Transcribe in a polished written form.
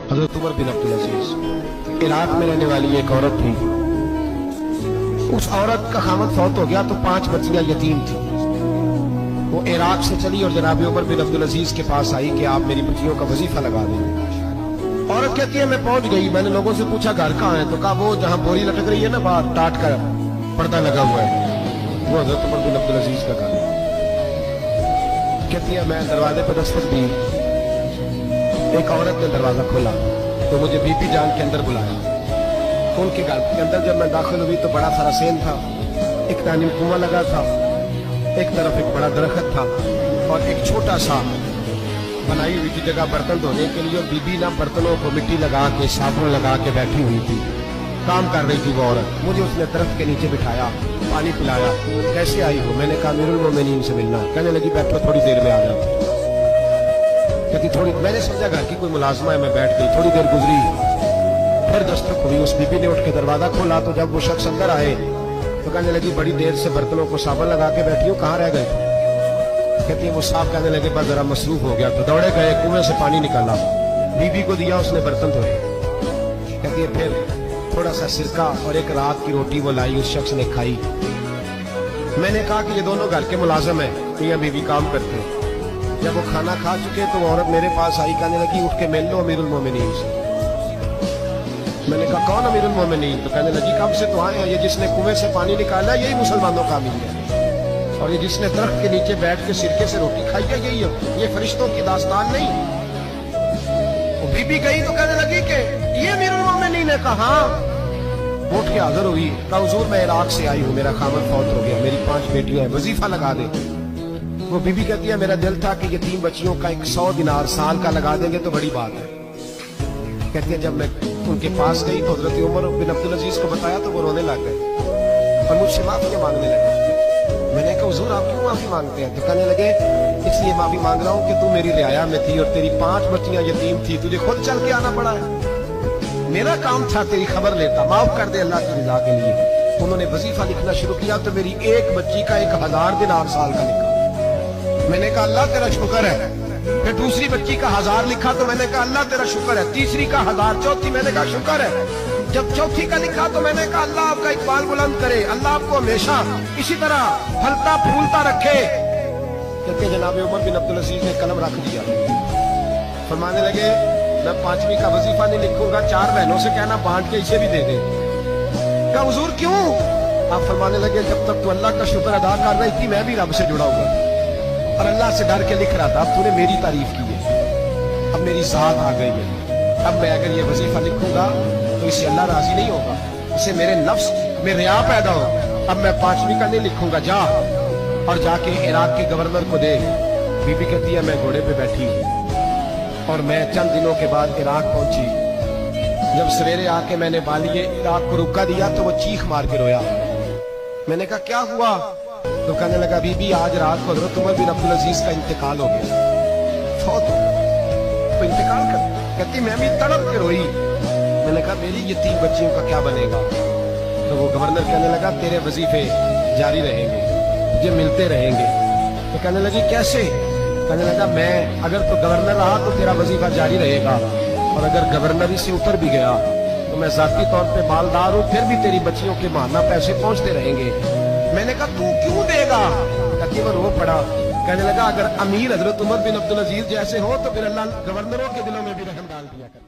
हजरत उमर बिन अब्दुल अजीज Iraq में रहने वाली एक औरत थी। उस औरत का खामद फौत हो गया तो 5 बच्चियां यतीम थी। वो इराक से चली और जनाब उमर बिन अब्दुल अजीज के पास आई कि आप मेरी बच्चियों का वजीफा लगा दें। औरत कहती है मैं पहुंच गई। मैंने लोगों से पूछा घर कहाँ है, तो कहा वो जहां बोरी लटक रही है ना बाहर टाट कर पर्दा लगा हुआ है, वो हजरत उमर बिन अब्दुल अजीज का घर। कहती है मैं दरवाजे पर दस्तक दी, एक औरत ने दरवाजा खोला तो मुझे बीबी जान के अंदर बुलाया। उनके घर के अंदर जब मैं दाखिल हुई तो बड़ा सारा सेन था, एक दानी कुआं लगा था, एक तरफ एक बड़ा दरख्त था और एक छोटा सा बनाई हुई थी जगह बर्तन धोने के लिए। और बीबी ना बर्तनों को मिट्टी लगा के साबुन लगा के बैठी हुई थी, काम कर रही थी वो औरत। मुझे उसने दरख्त के नीचे बिठाया, पानी पिलाया। कैसे आई हो? मैंने कहा अमीरुल मोमिनीन से मिलना। कहने लगी बैठो थोड़ी देर में आ जाओ। कहती थोड़ी, मैंने समझा घर की कोई मुलाजमा है, मैं बैठ गई। थोड़ी देर गुजरी, फिर दस्तक हुई। उस बीबी ने उठ के दरवाजा खोला तो जब वो शख्स अंदर आए तो कहने लगी बड़ी देर से बर्तनों को साबुन लगा के बैठी हूँ, कहाँ रह गए? कहती है वो साहब कहने लगे बस जरा मसरूफ हो गया, तो दौड़े गए, कुएं से पानी निकाला, बीबी को दिया, उसने बर्तन धोए। कहती है फिर थोड़ा सा सिरका और एक रात की रोटी वो लाई, उस शख्स ने खाई। मैंने कहा कि ये दोनों घर के मुलाजिम है, मियां बीवी काम करते हैं। जब वो खाना खा चुके तो वो औरत मेरे पास आई, कहने लगी उठ के मिल लो अमीरुल मोमिनीन से। मैंने कहा कौन अमीरुल मोमिनीन? तो कहने लगी कब से तो आए हैं, ये जिसने कुएं से पानी निकाला यही मुसलमानों का अमीर है, और ये जिसने दरख्त के नीचे बैठ के सिरके से रोटी खाई है यही है, ये फरिश्तों की दास्तान नहीं। वो बीबी गई तो कहने लगी कि ये अमीरुल मोमिनीन है। कहा उठ के हाजिर हुई, कहा हुजूर मैं इराक से आई हूँ, मेरा खामद फौत हो गया, मेरी 5 बेटियां हैं, वजीफा लगा दे। वो बीबी कहती है मेरा दिल था कि ये 3 बच्चियों का 100 दिनार साल का लगा देंगे तो बड़ी बात है। कहती है जब मैं उनके पास गई तो हजरत उमर बिन अब्दुल अजीज को बताया तो वो रोने लग गए और मुझसे माफी मांगने लगे। मैंने कहा हुजूर आप क्यों माफी मांगते हैं? तो कहने लगे इसलिए माफी मांग रहा हूँ कि तू मेरी रियाया में थी और तेरी 5 बच्चियां यतीम थी, तुझे खुद चल के आना पड़ा है। मेरा काम था तेरी खबर लेता, माफ कर दे अल्लाह की रजा के लिए। उन्होंने वजीफा लिखना शुरू किया तो मेरी एक बच्ची का 1000 दिनार साल का लिखा। मैंने कहा अल्लाह तेरा शुक्र है। फिर दूसरी बच्ची का 1000 लिखा तो मैंने कहा अल्लाह तेरा शुक्र है। तीसरी का 1000, चौथी मैंने कहा शुक्र है। जब चौथी का लिखा तो मैंने कहा अल्लाह आपका इकबाल बुलंद करे, अल्लाह आपको हमेशा इसी तरह फलता फूलता रखे। कहते जनाब उमर बिन अब्दुल अजीज ने कलम रख दिया, फरमाने लगे मैं 5वीं का वजीफा नहीं लिखूंगा, 4 बहनों से कहना बांट के इसे भी दे दे। कहा हुजूर क्यों? आप फरमाने लगे जब तक तू अल्लाह का शुक्र अदा कर रही थी मैं भी रब से जुड़ा हुआ और अल्लाह से डर के लिख रहा था। अब तूने मेरी तारीफ की है, अब मेरी साथ आ गई है। अब मैं अगर ये वजीफा लिखूंगा तो इससे अल्लाह राजी नहीं होगा, इससे मेरे नफ्स में रिया पैदा हो। अब मैं 5वीं का नहीं लिखूंगा, जा और जाके इराक के गवर्नर को दे। बीबी कहती है मैं घोड़े पे बैठी और मैं चंद दिनों के बाद इराक पहुंची। जब सवेरे आके मैंने बालिए इराक को रुका दिया तो वो चीख मार के रोया। मैंने कहा क्या हुआ? तो कहने लगा बीबी आज रात को हजरत उमर बिन अब्दुल अजीज का इंतकाल हो गया, फौत हो गया। तो इंतकाल कर, कहती मैं भी तड़प के रोई। मैंने कहा मेरी ये 3 बच्चियों का क्या बनेगा? तो वो गवर्नर कहने लगा तेरे वजीफे जारी रहेंगे, तुझे मिलते रहेंगे। तो कहने लगी कैसे? कहने लगा मैं अगर तो गवर्नर रहा तो तेरा वजीफा जारी रहेगा, और अगर गवर्नरी से उतर भी गया तो मैं जाती तौर पे मालदार हूँ, फिर भी तेरी बच्चियों के माहाना पैसे पहुंचते रहेंगे। मैंने कहा तू क्यों देगा? कहती वो रो पड़ा। कहने लगा अगर अमीर हजरत उमर बिन अब्दुल अजीज जैसे हो तो फिर अल्लाह गवर्नरों के दिलों में भी रहम डाल दिया कर।